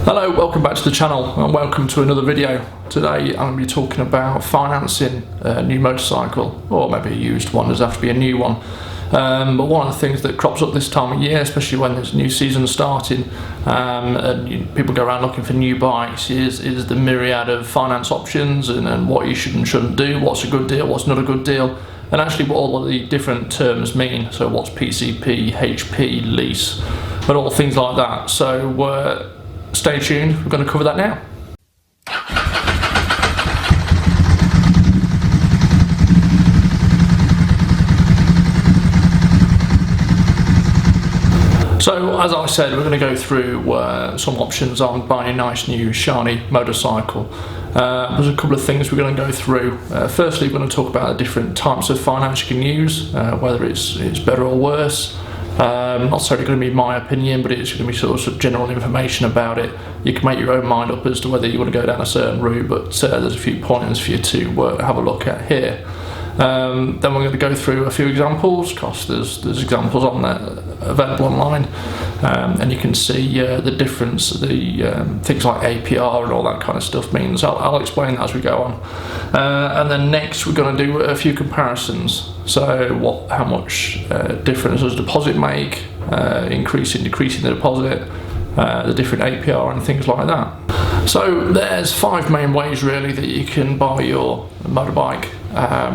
Hello, welcome back to the channel and welcome to another video. Today I'm going to be talking about financing a new motorcycle, or maybe a used one, doesn't have to be a new one. But one of the things that crops up this time of year, especially when there's new season starting and people go around looking for new bikes, is the myriad of finance options and what you should and shouldn't do, what's a good deal, what's not a good deal, and actually what all of the different terms mean. So what's PCP, HP, lease, and all things like that. So stay tuned, we're going to cover that now. So as I said, we're going to go through some options on buying a nice new shiny motorcycle. There's a couple of things we're going to go through. Firstly, we're going to talk about the different types of finance you can use, whether it's better or worse. Not necessarily going to be my opinion, but it's going to be sort of general information about it. You can make your own mind up as to whether you want to go down a certain route, but there's a few pointers for you to have a look at here. Then we're going to go through a few examples, because there's examples on there available online, and you can see the difference, the things like APR and all that kind of stuff means. I'll explain that as we go on. And then next we're going to do a few comparisons. So how much difference does deposit make, increasing, decreasing the deposit, the different APR and things like that. So there's 5 main ways really that you can buy your motorbike.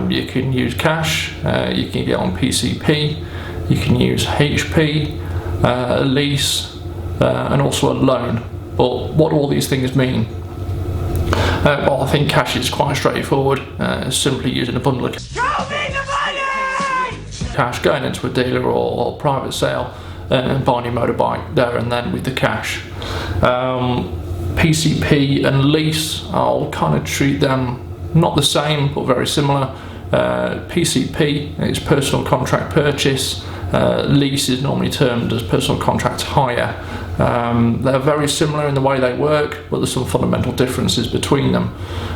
You can use cash, you can get on PCP, you can use HP, lease, and also a loan. But what do all these things mean? Well, I think cash is quite straightforward. Simply using a bundle of cash, going into a dealer or private sale and buying your motorbike there and then with the cash. PCP and lease, I'll kind of treat them not the same but very similar. PCP is personal contract purchase. Lease is normally termed as personal contract hire. They're very similar in the way they work, but there's some fundamental differences between them.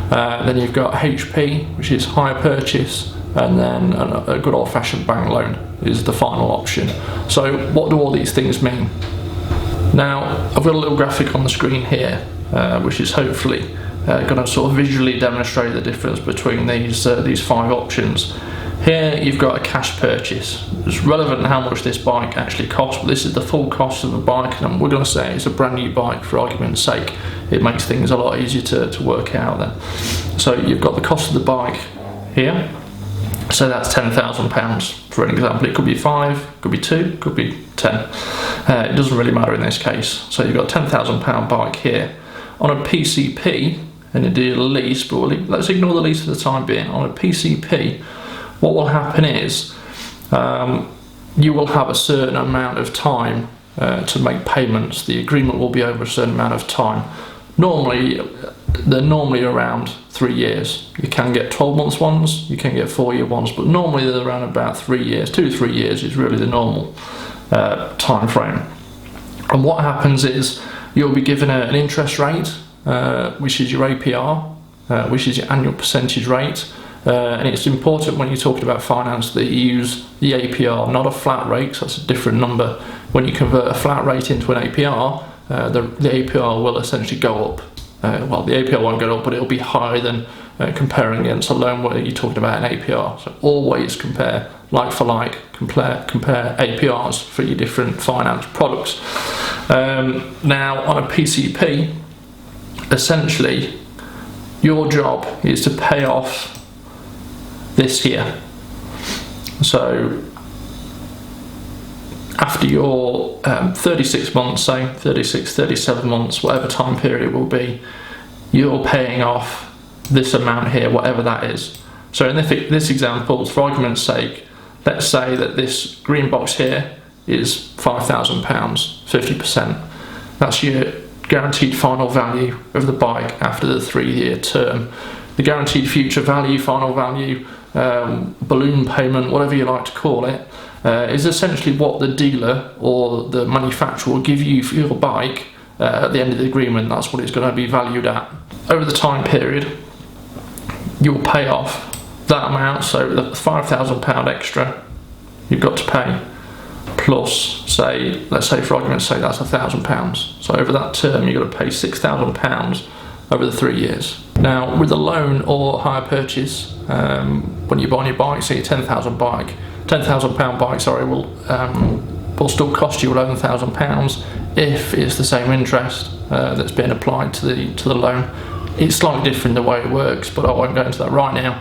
Then you've got HP, which is hire purchase, and then a good old-fashioned bank loan is the final option. So what do all these things mean? Now, I've got a little graphic on the screen here, which is hopefully going to sort of visually demonstrate the difference between these 5 options. Here you've got a cash purchase. It's relevant how much this bike actually costs, but this is the full cost of the bike, and we're going to say it's a brand new bike for argument's sake. It makes things a lot easier to work out then. So you've got the cost of the bike here. So that's £10,000 for an example. It could be 5, could be 2, could be 10. It doesn't really matter in this case. So you've got a £10,000 bike here. On a PCP, and indeed a lease, but let's ignore the lease for the time being. On a PCP, what will happen is you will have a certain amount of time to make payments. The agreement will be over a certain amount of time. They're normally around 3 years. You can get 12 months ones, you can get 4-year ones, but normally they're around about 3 years. 2 to 3 years is really the normal time frame. And what happens is you'll be given an interest rate, which is your APR, which is your annual percentage rate. And it's important when you're talking about finance that you use the APR, not a flat rate, so that's a different number. When you convert a flat rate into an APR, the APR will essentially go up. Well, the APR won't go up, but it'll be higher than comparing against a loan where you're talking about an APR. So always compare like for like, compare APRs for your different finance products. Now on a PCP, essentially your job is to pay off this here. So after your 36 months, say 36, 37 months, whatever time period it will be, you're paying off this amount here, whatever that is. So in this example, for argument's sake, let's say that this green box here is £5,000, 50%. That's your guaranteed final value of the bike after the 3-year term. The guaranteed future value, final value, balloon payment, whatever you like to call it, is essentially what the dealer or the manufacturer will give you for your bike at the end of the agreement. That's what it's going to be valued at. Over the time period, you'll pay off that amount, so the £5,000 extra you've got to pay, plus, say, let's say for argument's sake, that's £1,000. So over that term, you've got to pay £6,000 over the 3 years. Now, with a loan or hire purchase, when you buy your bike, say your £10,000 bike, £10,000 bike, sorry, will still cost you £11,000 if it's the same interest that's being applied to the loan. It's slightly different the way it works, but I won't go into that right now.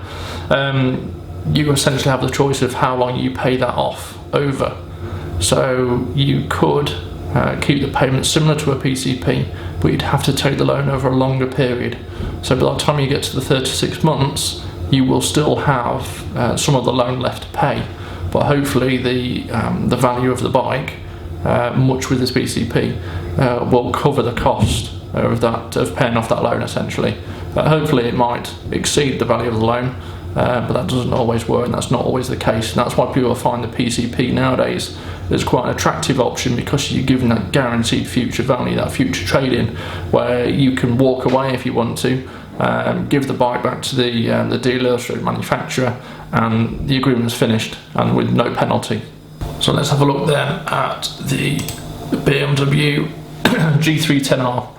You essentially have the choice of how long you pay that off over. So you could keep the payment similar to a PCP, but you'd have to take the loan over a longer period. So by the time you get to the 36 months, you will still have some of the loan left to pay, but hopefully the value of the bike, much with this PCP, will cover the cost of paying off that loan essentially. Hopefully it might exceed the value of the loan, but that doesn't always work, and that's not always the case. And that's why people find the PCP nowadays is quite an attractive option, because you're given that guaranteed future value, that future trade-in, where you can walk away if you want to, give the bike back to the dealer or the manufacturer, and the agreement's finished and with no penalty. So let's have a look then at the BMW G310R.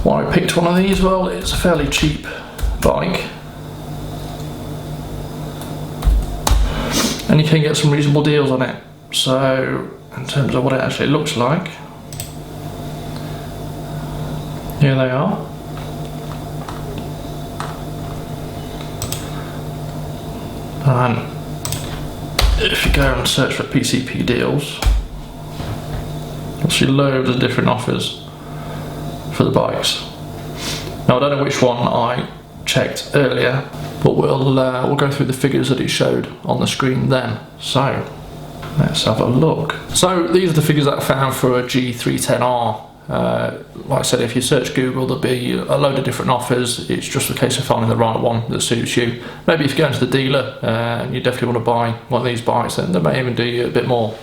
Why I picked one of these? Well, it's a fairly cheap bike, and you can get some reasonable deals on it. So in terms of what it actually looks like, here they are. And if you go and search for PCP deals, you'll see loads of different offers for the bikes. Now I don't know which one I checked earlier, but we'll go through the figures that it showed on the screen then. So let's have a look. So these are the figures that I found for a G310R. Like I said, if you search Google, there'll be a load of different offers. It's just a case of finding the right one that suits you. Maybe if you go into the dealer and you definitely want to buy one of these bikes, then they may even do you a bit more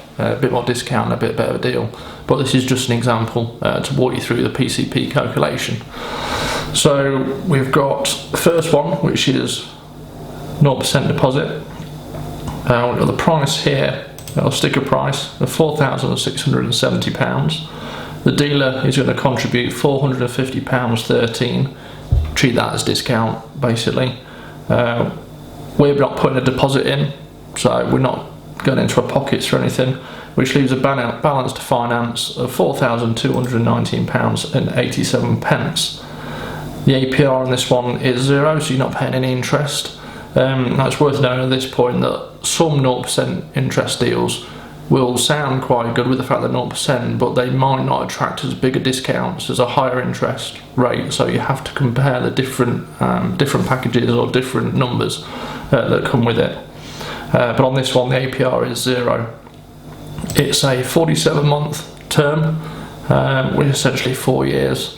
discount, a bit better deal. But this is just an example to walk you through the PCP calculation. So we've got the first one, which is 0% deposit. We've got the price here, a sticker price of £4,670. The dealer is going to contribute £450.13. Treat that as discount, basically. We're not putting a deposit in, so we're not going into our pockets or anything, which leaves a balance to finance of £4,219.87. The APR on this one is 0, so you're not paying any interest. Now it's worth knowing at this point that some 0% interest deals will sound quite good with the fact they're 0%, but they might not attract as big a discounts as a higher interest rate. So you have to compare the different packages or different numbers that come with it. But on this one, the APR is 0. It's a 47-month term with essentially 4 years,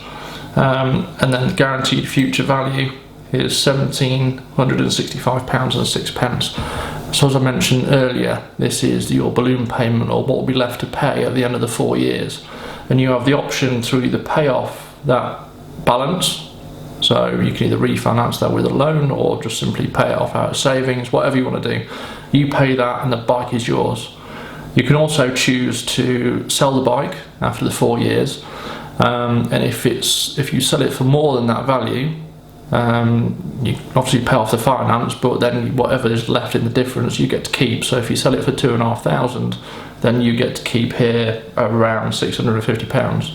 and then the guaranteed future value is £1,765.06. So as I mentioned earlier, this is your balloon payment, or what will be left to pay at the end of the 4 years, and you have the option to either pay off that balance, so you can either refinance that with a loan or just simply pay it off out of savings, whatever you want to do. You pay that and the bike is yours. You can also choose to sell the bike after the 4 years, and if you sell it for more than that value, you obviously pay off the finance, but then whatever is left in the difference you get to keep. So if you sell it for £2,500, then you get to keep here around £650.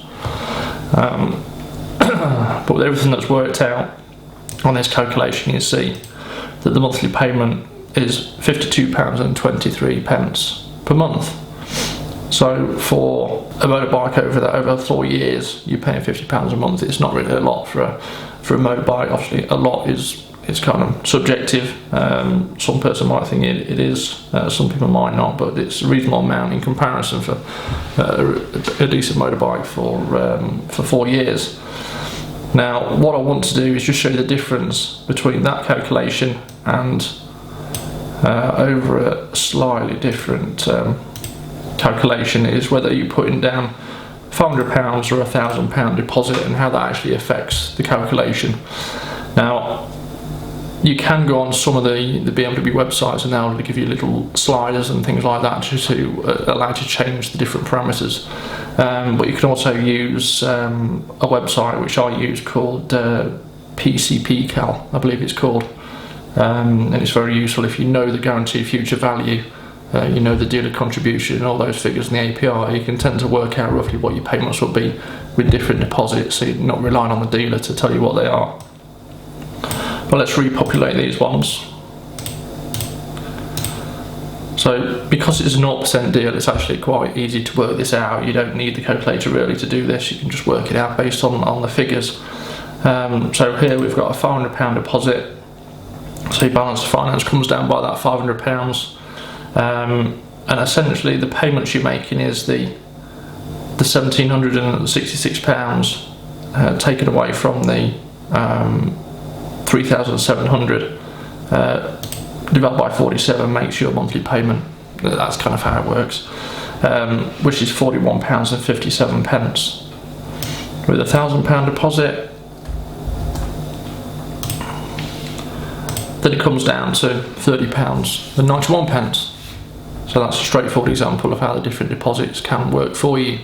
But with everything that's worked out on this calculation, you see that the monthly payment is £52.23 per month. So for a motorbike over 4 years, you're paying £50 a month. It's not really a lot for a motorbike. Obviously, a lot is kind of subjective. Some person might think it is, some people might not, but it's a reasonable amount in comparison for a decent motorbike for 4 years. Now, what I want to do is just show you the difference between that calculation and over a slightly different calculation, is whether you're putting down £500 or £1,000 deposit, and how that actually affects the calculation. Now, You can go on some of the BMW websites and now they give you little sliders and things like that just to allow you to change the different parameters. But you can also use a website which I use called PCP Cal, I believe it's called. And it's very useful if you know the guaranteed future value, you know the dealer contribution and all those figures in the API. You can tend to work out roughly what your payments will be with different deposits, so you're not relying on the dealer to tell you what they are. But let's repopulate these ones. So because it's a 0% deal, it's actually quite easy to work this out. You don't need the calculator really to do this. You can just work it out based on the figures. So here we've got a £500 deposit. So your balance of finance comes down by that £500. And essentially the payments you're making is the £1,766 taken away from the 3,700 divided by 47 makes your monthly payment. That's kind of how it works, which is £41.57 with a £1,000 deposit. Then it comes down to £30.91. So that's a straightforward example of how the different deposits can work for you.